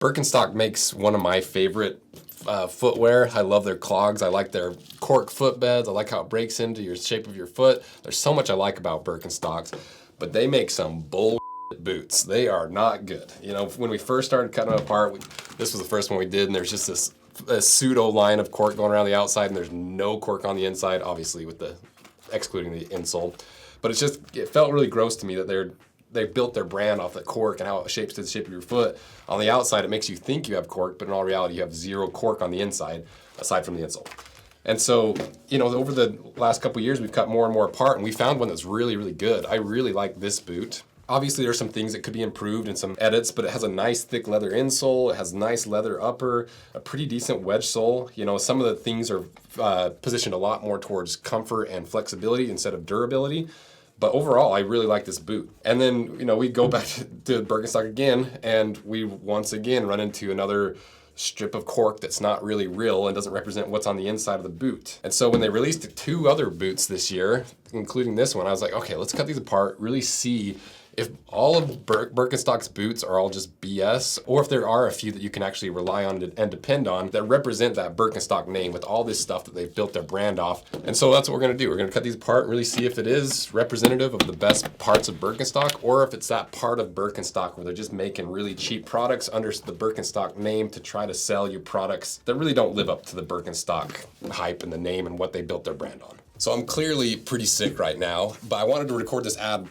Birkenstock makes one of my favorite footwear. I love their clogs. I like their cork footbeds. I like how it breaks into your shape of your foot. There's so much I like about Birkenstocks, but they make some bull boots. They are not good. You know, when we first started cutting them apart, this was the first one we did, and there's just this pseudo line of cork going around the outside, and there's no cork on the inside, obviously with the excluding the insole. But it felt really gross to me that they built their brand off the cork and how it shapes to the shape of your foot. On the outside, it makes you think you have cork, but in all reality, you have zero cork on the inside, aside from the insole. And so, you know, over the last couple of years, we've cut more and more apart, and we found one that's really, really good. I really like this boot. Obviously, there's some things that could be improved and some edits, but it has a nice thick leather insole. It has nice leather upper, a pretty decent wedge sole. You know, some of the things are positioned a lot more towards comfort and flexibility instead of durability. But overall, I really like this boot. And then, you know, we go back to Birkenstock again, and we once again run into another strip of cork that's not really real and doesn't represent what's on the inside of the boot. And so when they released 2 other boots this year, including this one, I was like, okay, let's cut these apart, really see if all of Birkenstock's boots are all just BS, or if there are a few that you can actually rely on and depend on that represent that Birkenstock name with all this stuff that they've built their brand off. And so that's what we're gonna do. We're gonna cut these apart and really see if it is representative of the best parts of Birkenstock, or if it's that part of Birkenstock where they're just making really cheap products under the Birkenstock name to try to sell you products that really don't live up to the Birkenstock hype and the name and what they built their brand on. So I'm clearly pretty sick right now, but I wanted to record this ad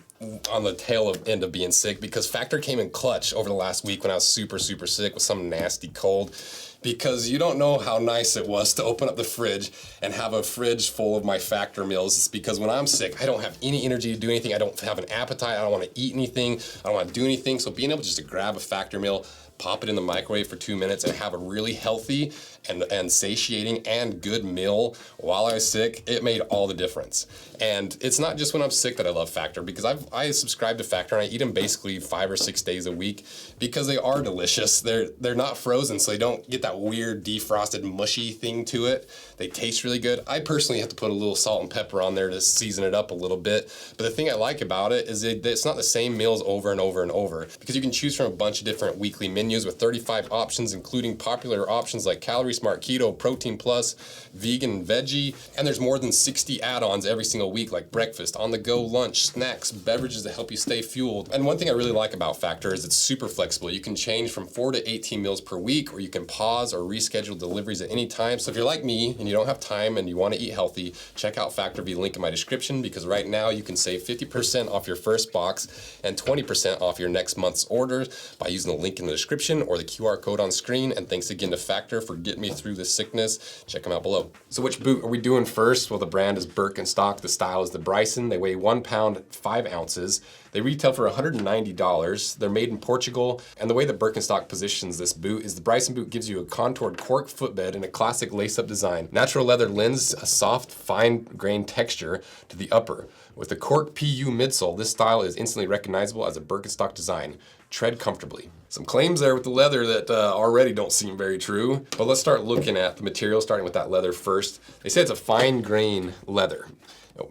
on the end of being sick because Factor came in clutch over the last week when I was super sick with some nasty cold, because you don't know how nice it was to open up the fridge and have a fridge full of my Factor meals. It's because when I'm sick, I don't have any energy to do anything. I don't have an appetite. I don't want to eat anything. I don't want to do anything. So being able just to grab a Factor meal, pop it in the microwave for 2 minutes and have a really healthy and satiating and good meal while I was sick, it made all the difference. And it's not just when I'm sick that I love Factor, because I subscribe to Factor and I eat them basically 5 or 6 days a week because they are delicious. They're not frozen, so they don't get that weird defrosted mushy thing to it. They taste really good. I personally have to put a little salt and pepper on there to season it up a little bit. But the thing I like about it is it's not the same meals over and over and over, because you can choose from a bunch of different weekly menus with 35 options, including popular options like Calorie Smart Keto, Protein Plus, Vegan and Veggie, and there's more than 60 add-ons every single week, like breakfast, on-the-go lunch, snacks, beverages that help you stay fueled. And one thing I really like about Factor is it's super flexible. You can change from 4 to 18 meals per week, or you can pause or reschedule deliveries at any time. So if you're like me and you don't have time and you want to eat healthy, check out Factor via link in my description, because right now you can save 50% off your first box and 20% off your next month's orders by using the link in the description or the QR code on screen. And thanks again to Factor for getting me through this sickness. Check them out below. So which boot are we doing first? Well, the brand is Birkenstock. The style is the Bryson. They weigh 1 pound, 5 ounces. They retail for $190. They're made in Portugal. And the way that Birkenstock positions this boot is the Bryson boot gives you a contoured cork footbed in a classic lace-up design. Natural leather lends a soft, fine-grained texture to the upper. With the cork PU midsole, this style is instantly recognizable as a Birkenstock design. Tread comfortably. Some claims there with the leather that already don't seem very true, but let's start looking at the material, starting with that leather first. They say it's a fine grain leather.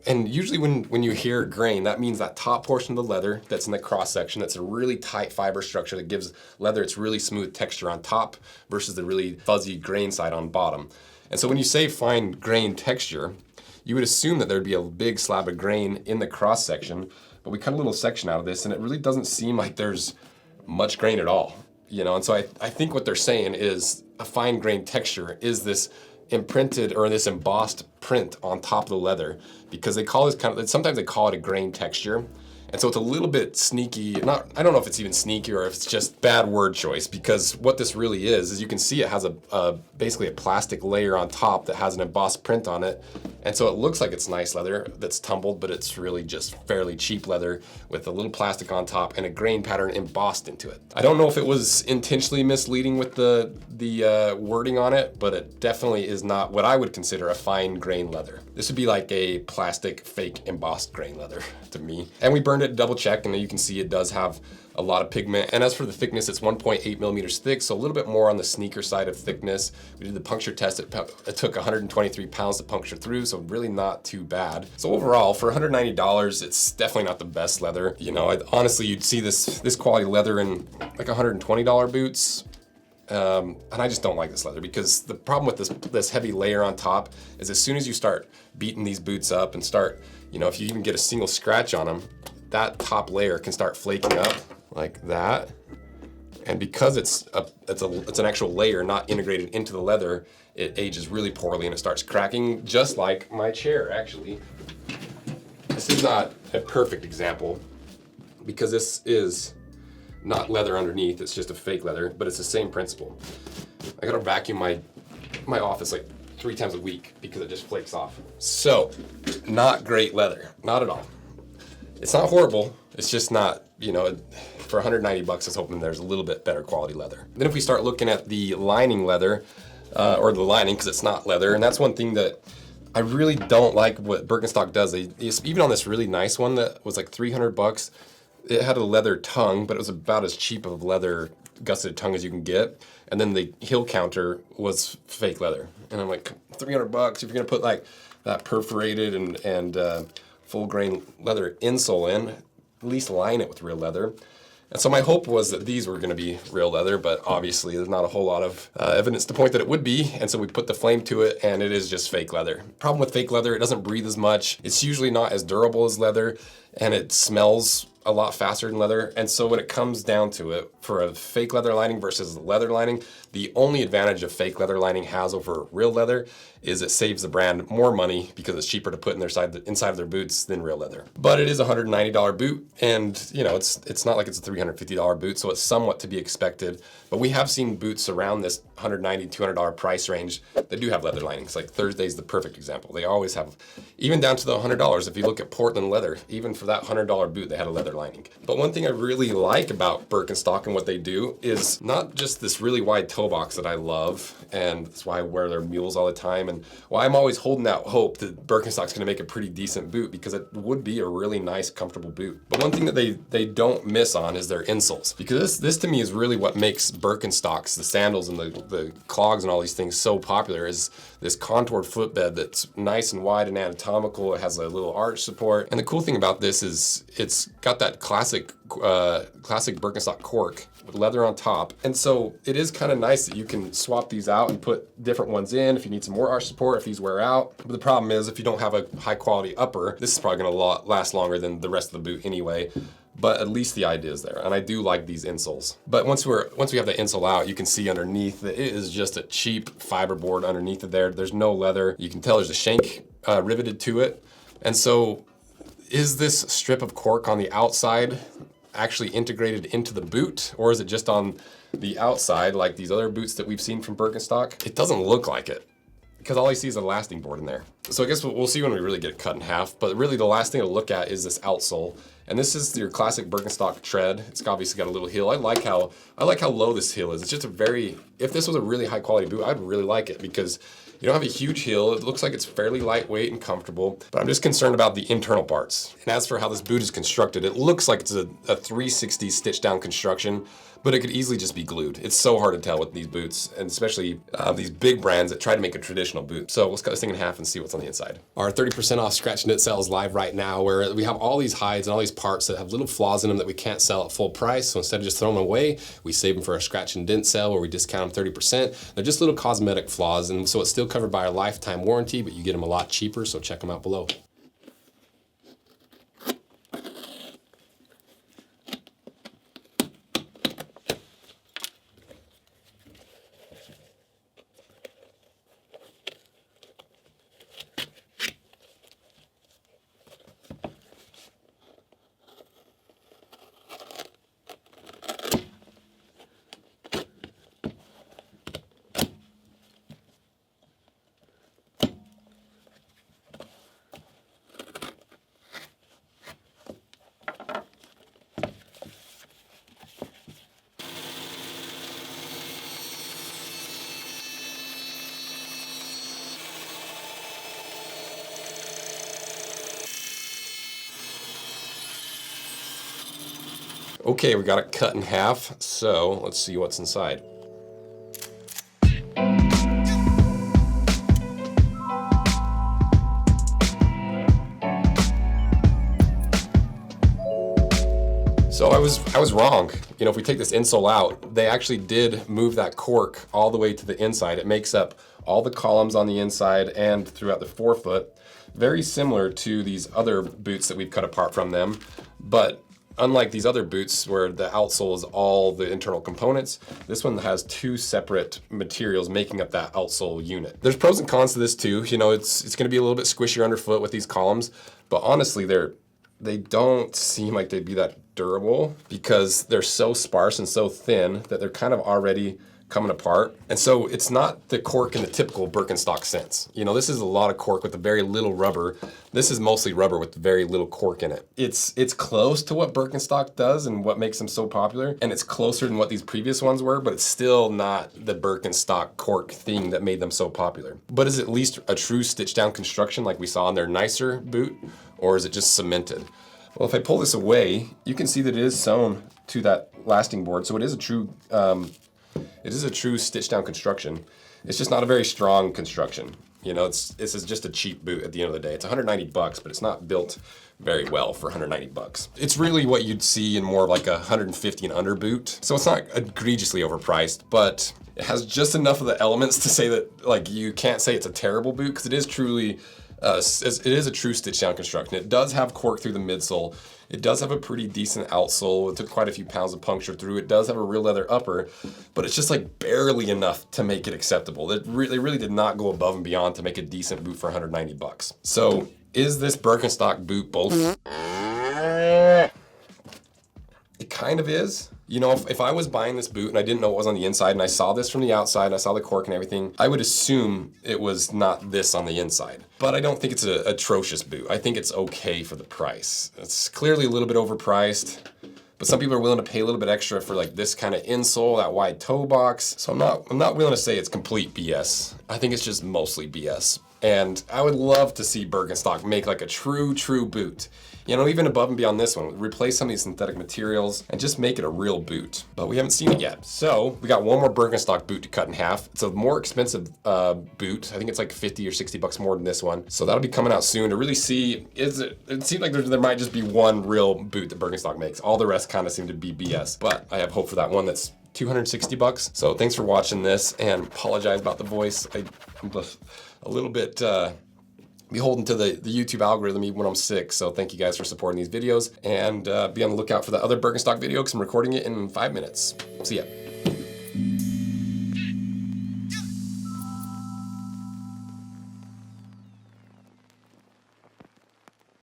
And usually when you hear grain, that means that top portion of the leather that's in the cross section, that's a really tight fiber structure that gives leather its really smooth texture on top versus the really fuzzy grain side on bottom. And so when you say fine grain texture, you would assume that there'd be a big slab of grain in the cross section, but we cut a little section out of this and it really doesn't seem like there's much grain at all, you know? And so I think what they're saying is a fine grain texture is this imprinted or this embossed print on top of the leather, because they call this sometimes they call it a grain texture. And so it's a little bit sneaky. I don't know if it's even sneaky or if it's just bad word choice, because what this really is you can see it has basically a plastic layer on top that has an embossed print on it. And so it looks like it's nice leather that's tumbled, but it's really just fairly cheap leather with a little plastic on top and a grain pattern embossed into it. I don't know if it was intentionally misleading with the wording on it, but it definitely is not what I would consider a fine grain leather. This would be like a plastic fake embossed grain leather to me. And we burned it double check, and you can see it does have a lot of pigment. And as for the thickness, it's 1.8 millimeters thick, so a little bit more on the sneaker side of thickness. We did the puncture test. It took 123 pounds to puncture through, so really not too bad. So overall, for $190, it's definitely not the best leather. You know, honestly, you'd see this quality leather in like $120 boots. And I just don't like this leather because the problem with this heavy layer on top is as soon as you start beating these boots up and start, you know, if you even get a single scratch on them, that top layer can start flaking up like that. And because it's an actual layer not integrated into the leather, it ages really poorly and it starts cracking, just like my chair actually. This is not a perfect example because this is not leather underneath, it's just a fake leather, but it's the same principle. I gotta vacuum my office like 3 times a week because it just flakes off. So, not great leather, not at all. It's not horrible, it's just not, you know, for 190 bucks I was hoping there's a little bit better quality leather. Then if we start looking at the lining leather, or the lining, because it's not leather, and that's one thing that I really don't like what Birkenstock does. Even on this really nice one that was like 300 bucks, it had a leather tongue, but it was about as cheap of a leather gusseted tongue as you can get. And then the heel counter was fake leather. And I'm like, 300 bucks, if you're gonna put like that perforated and full grain leather insole in, at least line it with real leather. And so my hope was that these were going to be real leather, but obviously there's not a whole lot of evidence to point that it would be, and so we put the flame to it, and it is just fake leather. Problem with fake leather, it doesn't breathe as much, it's usually not as durable as leather, and it smells a lot faster than leather. And so when it comes down to it, for a fake leather lining versus leather lining, the only advantage a fake leather lining has over real leather is it saves the brand more money because it's cheaper to put in inside of their boots than real leather. But it is a $190 boot, and you know, it's not like it's a $350 boot, so it's somewhat to be expected. But we have seen boots around this $190, $200 price range that do have leather linings. Like Thursday's the perfect example. They always have, even down to the $100. If you look at Portland leather, even for that $100 boot, they had a leather lining. But one thing I really like about Birkenstock and what they do is not just this really wide toe box that I love, and that's why I wear their mules all the time, and why I'm always holding out hope that Birkenstock's gonna make a pretty decent boot, because it would be a really nice, comfortable boot. But one thing that they don't miss on is their insoles, because this to me is really what makes Birkenstocks, the sandals and the clogs and all these things so popular, is this contoured footbed that's nice and wide and anatomical. It has a little arch support. And the cool thing about this is it's got that classic Birkenstock cork with leather on top. And so it is kind of nice that you can swap these out and put different ones in if you need some more arch support, if these wear out. But the problem is if you don't have a high quality upper, this is probably gonna last longer than the rest of the boot anyway. But at least the idea is there, and I do like these insoles. But once we have the insole out, you can see underneath that it is just a cheap fiberboard underneath of there. There's no leather. You can tell there's a shank riveted to it. And so is this strip of cork on the outside actually integrated into the boot, or is it just on the outside like these other boots that we've seen from Birkenstock? It doesn't look like it, because all I see is a lasting board in there. So I guess we'll see when we really get it cut in half, but really the last thing to look at is this outsole. And this is your classic Birkenstock tread. It's obviously got a little heel. I like how low this heel is. It's just if this was a really high quality boot, I'd really like it, because you don't have a huge heel. It looks like it's fairly lightweight and comfortable, but I'm just concerned about the internal parts. And as for how this boot is constructed, it looks like it's a 360 stitch down construction, but it could easily just be glued. It's so hard to tell with these boots, and especially these big brands that try to make a traditional boot. So let's cut this thing in half and see what's on the inside. Our 30% off scratch knit sale is live right now, where we have all these hides and all these parts that have little flaws in them that we can't sell at full price. So instead of just throwing them away, we save them for our scratch and dent sale, where we discount them 30%. They're just little cosmetic flaws, and so it's still covered by our lifetime warranty, but you get them a lot cheaper, so check them out below. Okay, we got it cut in half, so let's see what's inside. So So I was wrong. You know, if we take this insole out, they actually did move that cork all the way to the inside. It makes up all the columns on the inside and throughout the forefoot. Very similar to these other boots that we've cut apart from them, but unlike these other boots where the outsole is all the internal components, this one has two separate materials making up that outsole unit. There's pros and cons to this too. You know, it's gonna be a little bit squishier underfoot with these columns, but honestly, they don't seem like they'd be that durable because they're so sparse and so thin that they're kind of already coming apart. And so it's not the cork in the typical Birkenstock sense. You know, this is a lot of cork with a very little rubber. This is mostly rubber with very little cork in it. It's close to what Birkenstock does and what makes them so popular, and it's closer than what these previous ones were, but it's still not the Birkenstock cork thing that made them so popular. But is it at least a true stitch down construction like we saw in their nicer boot, or is it just cemented? Well, if I pull this away, you can see that it is sewn to that lasting board, so it is a true stitch down construction. It's just not a very strong construction. You know, this is just a cheap boot at the end of the day. It's 190 bucks, but it's not built very well for 190 bucks. It's really what you'd see in more of like a 150 and under boot. So it's not egregiously overpriced, but it has just enough of the elements to say that like you can't say it's a terrible boot because it is truly, it is a true stitch down construction. It does have cork through the midsole. It does have a pretty decent outsole. It took quite a few pounds of puncture through. It does have a real leather upper, but it's just like barely enough to make it acceptable. They really did not go above and beyond to make a decent boot for 190 bucks. So is this Birkenstock boot both? It kind of is. You know, if I was buying this boot and I didn't know what was on the inside and I saw this from the outside and I saw the cork and everything, I would assume it was not this on the inside. But I don't think it's an atrocious boot. I think it's okay for the price. It's clearly a little bit overpriced, but some people are willing to pay a little bit extra for like this kind of insole, that wide toe box. So I'm not willing to say it's complete BS. I think it's just mostly BS. And I would love to see Birkenstock make like a true boot. You know, even above and beyond this one, replace some of these synthetic materials and just make it a real boot. But we haven't seen it yet. So we got one more Birkenstock boot to cut in half. It's a more expensive boot. I think it's like 50 or 60 bucks more than this one. So that'll be coming out soon to really see, it seems like there might just be one real boot that Birkenstock makes. All the rest kind of seem to be BS. But I have hope for that one that's 260 bucks. So thanks for watching this and apologize about the voice. I'm just a little bit beholden to the YouTube algorithm even when I'm sick. So thank you guys for supporting these videos and be on the lookout for the other Birkenstock video because I'm recording it in 5 minutes. See ya.